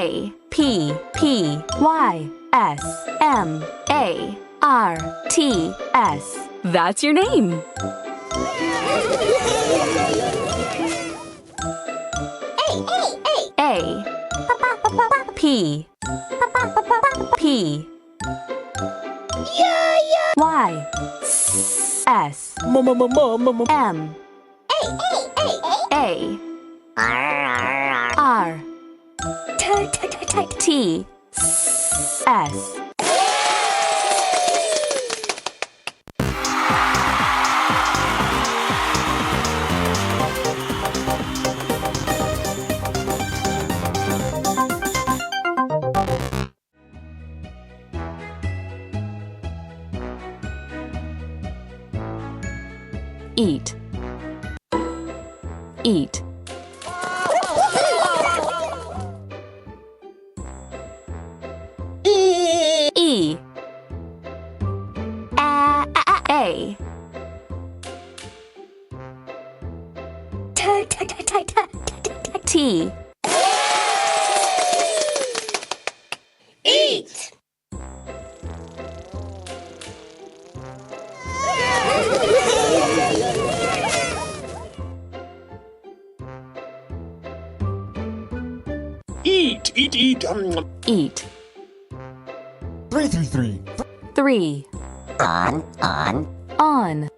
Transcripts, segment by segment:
Appysmarts. That's your name. A P P Y S M A R T S. Eat. Eat. E A T. Eat. Eat, eat, eat. Eat. 3, 3, 3. 3. On.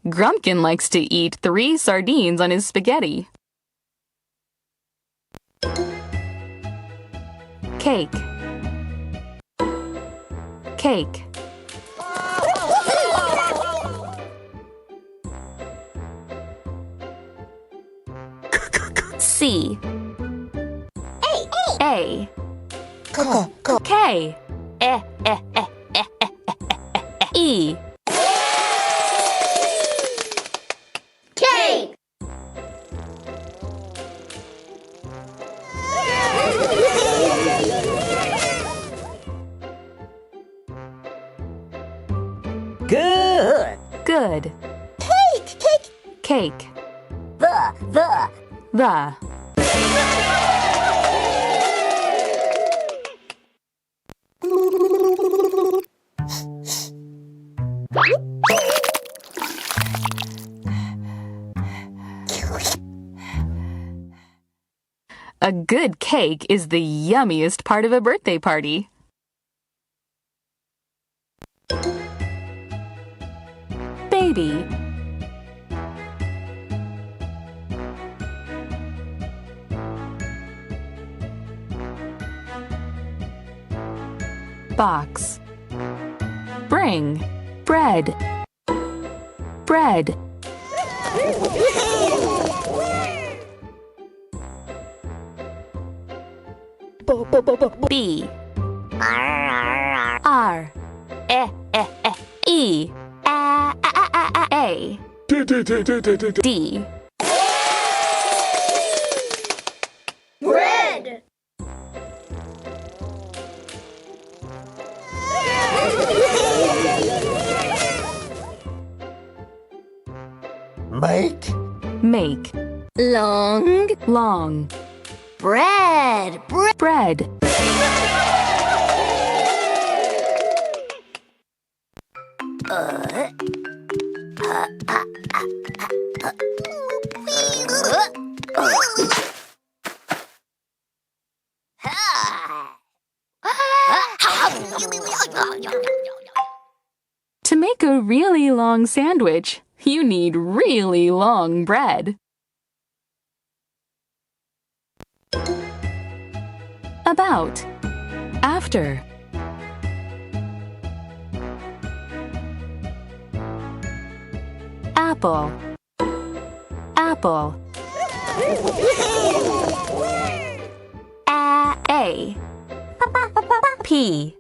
Grumpkin likes to eat 3 sardines on his spaghetti. Cake. Cake. C A K E Cake. Good. Good. Cake. The. A good cake is the yummiest part of a birthday party. Baby. Box. Bring. Bread. Bread. B R E A D. Bread. Make. Long. Bread. Bread. To make a really long sandwich, you need really long bread. About. After. Apple. Apple. A P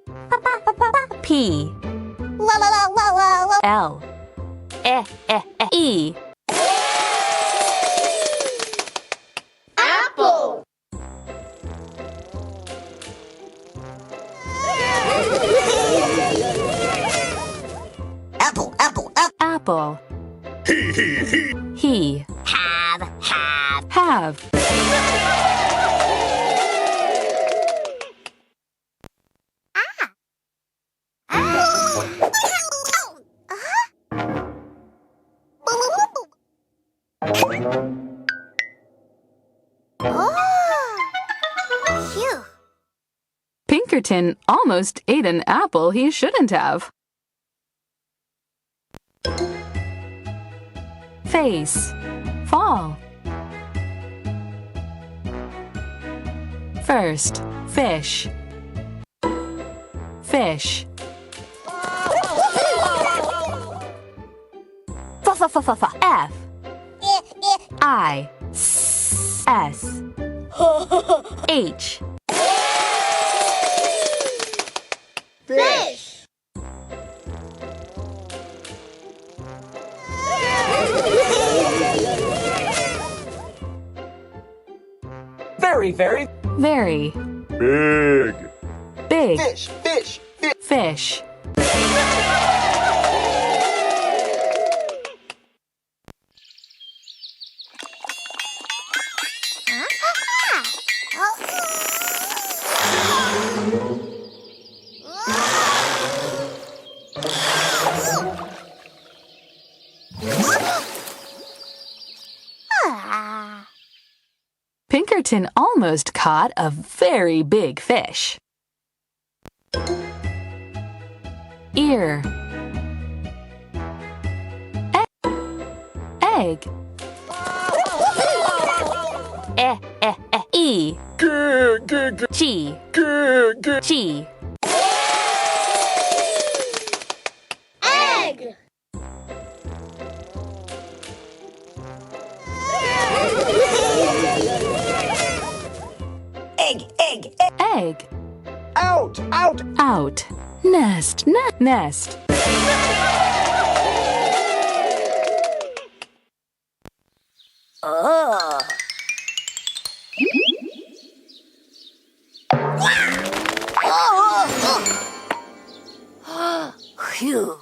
P L E Apple. Apple, apple, apple. Apple. He. Have. Phew. Pinkerton almost ate an apple he shouldn't have. Face. Fall. First, fish. Fish. F. I. S. H. Fish. Very, very. Very. Big. Big. Fish, fish, fish. Fish. Pinkerton almost caught a very big fish. Ear. Egg. E. G. G. Egg. Egg, egg, egg. Egg. Out, out. Out. Nest. Nest. Phew.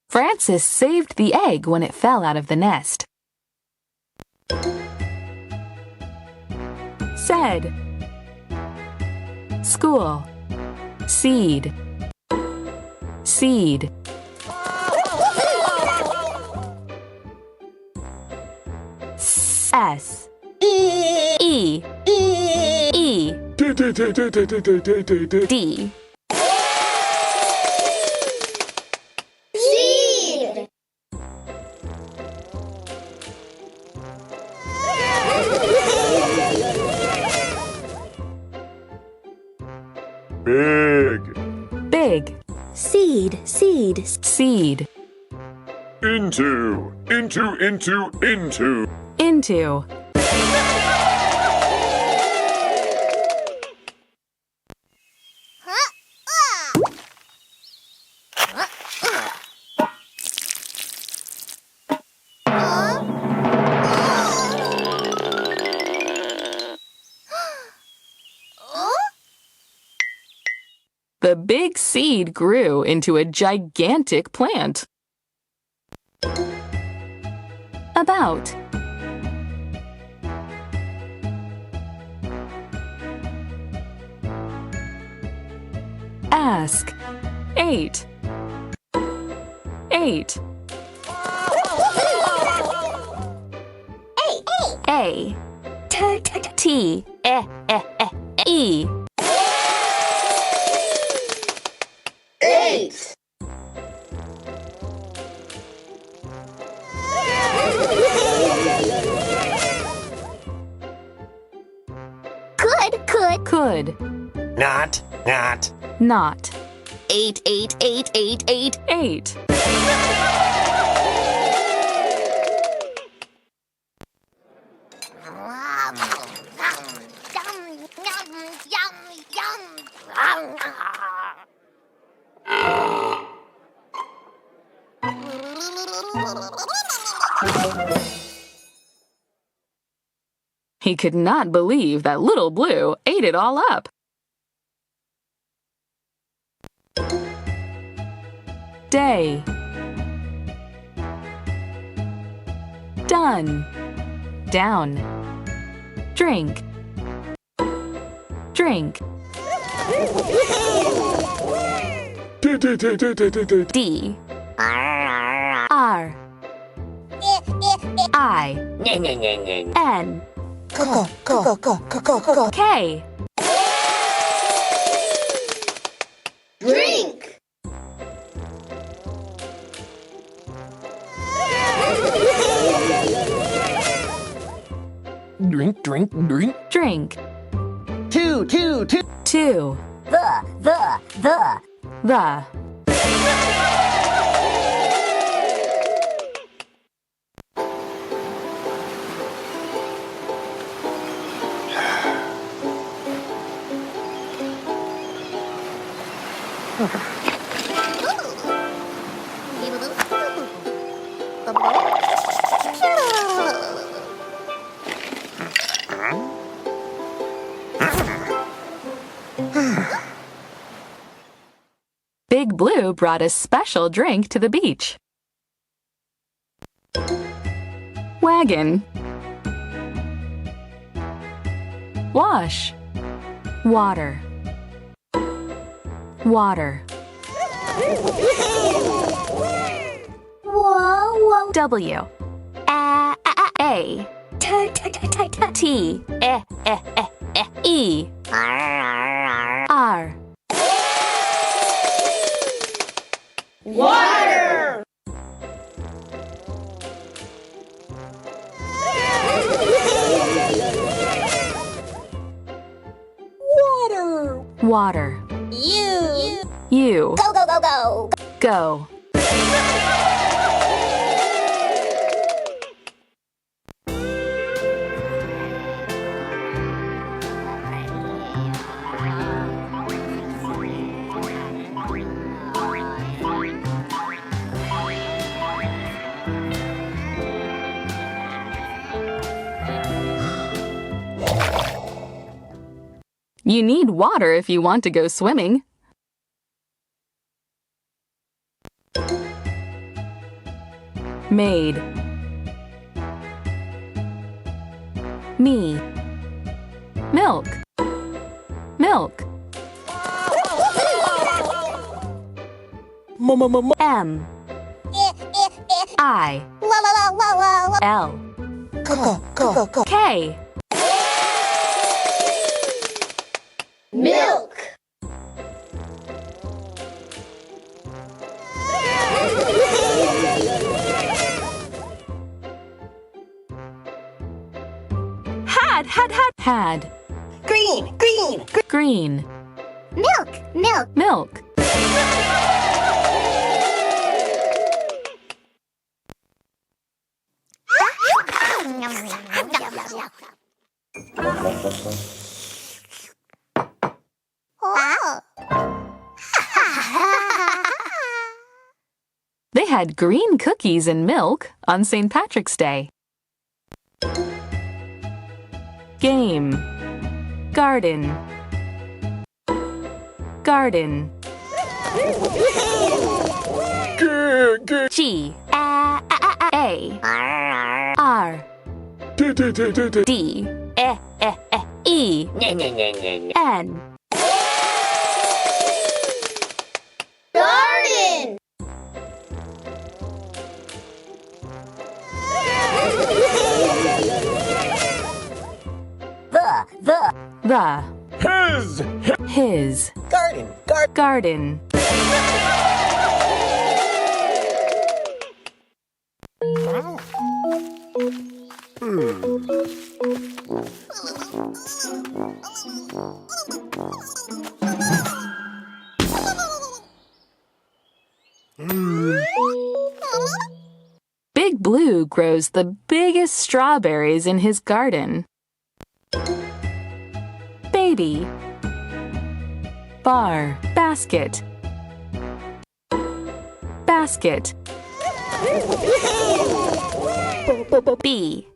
Francis saved the egg when it fell out of the nest. Said. School. Seed. Seed. S. E. E. D. Seed. Big. Big. Seed. Seed. Seed. Into. Into. The big seed grew into a gigantic plant. About. Ask. 8. 8. A. T. E. 8. Could. Not. Not. 8, 8, 8, 8, 8. 8. He could not believe that Little Blue ate it all up. Day. Done. Down. Drink. Drink. D. R. I. N. K. Drink. Drink, drink, drink. Drink. Two. Two. The. Big Blue brought a special drink to the beach. Wagon. Wash. Water. Water. Whoa. W. A. T. E. R. Water. Water. You. U. Go. Go. You need water if you want to go swimming. Maid. Me. Milk. Milk. M. I. L. K. Milk. Had. Green. Green. Milk. Milk. They had green cookies and milk on St. Patrick's Day. Game. Garden. Garden. G. A. R. D. E. N. Garden. The. His. Garden. Big Blue grows the biggest strawberries in his garden. Baby. bar, basket. Basket. B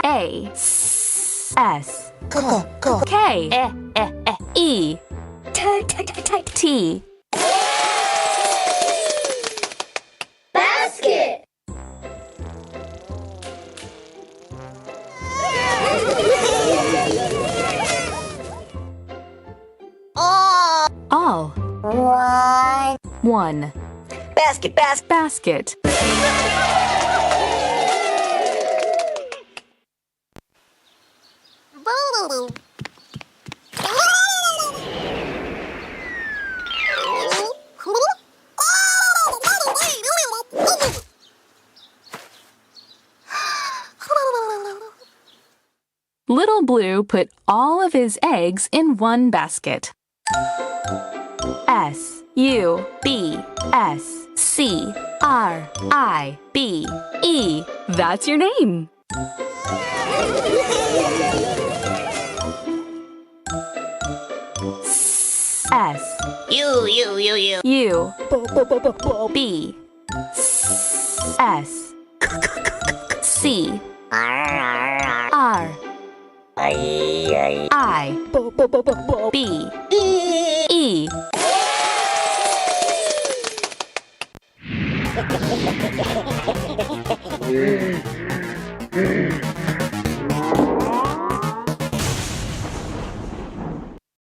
A S K E T. Basket. All. One. Basket, basket. Basket. Little Blue put all of his eggs in one basket. SUBSCRIBE. That's your name. S You. U B S C R I B E.